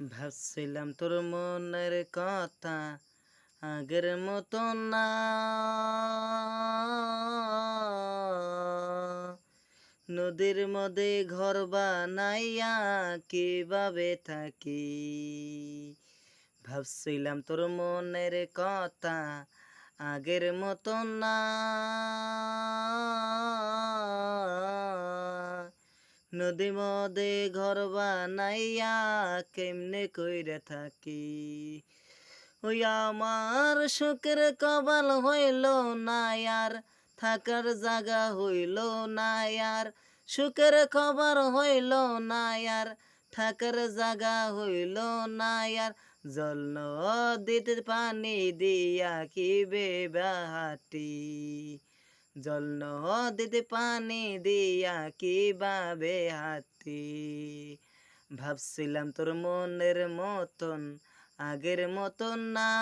ভাবছিলাম তোর মনের কথা আগের মতো না। নদীর মধ্যে ঘর বানাইয়া কিভাবে থাকি। ভাবছিলাম তোর মনের কথা আগের মতো না। নদী মদে ঘর বানাইয়া কেমনে কইরা থাকি। ওই আমার সুখের কপাল হইল না আর, থাকার জায়গা হইল না আর। সুখের খবর হইল না আর, থাকার জায়গা হইল না আর। জল নদীতে পানি দিয়া কি বেবাহাটি। জল নদীতে পানি দিয়া কিভাবে হাঁটি। ভাবছিলাম তোর মনের মতন আগের মতন না।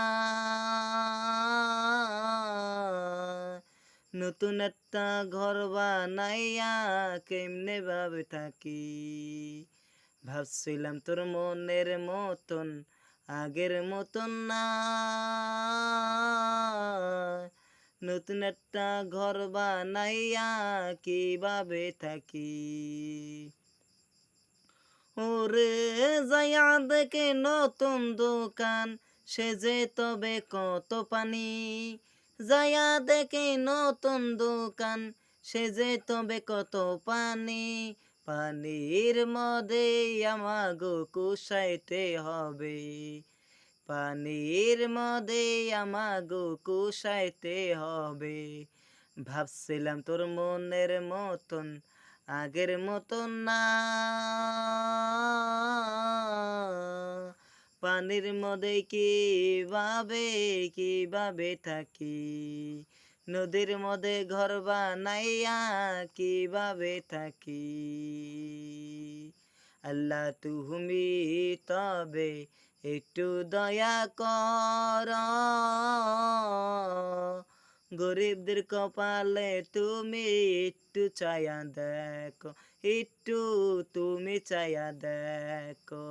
নতুন একটা ঘর বানাইয়া কেমনে ভাবে থাকি। ভাবছিলাম তোর মনের মতন আগের মতন না। নতুন একটা ঘর বানাইয়া কিভাবে থাকি। ওরে যাইয়া দেখে নতুন দোকান, সে যে তবে কত পানি। যাইয়া দেখে নতুন দোকান, সে যে তবে কত পানি। পানির মধ্যে আমাগো কুশাইতে হবে। পানির মধ্যে আমাগো কুশাইতে হবে। ভাবছিলাম তোর মনের মতন আগের মতন না। পানির মধ্যে কিভাবে থাকি। নদীর মধ্যে ঘর বানাইয়া কিভাবে থাকি। আল্লাহ তুমি তবে একটু দয়া কর। গরিবদের কপালে তুমি একটু চায়া দেখো, একটু তুমি চায়া দেখো।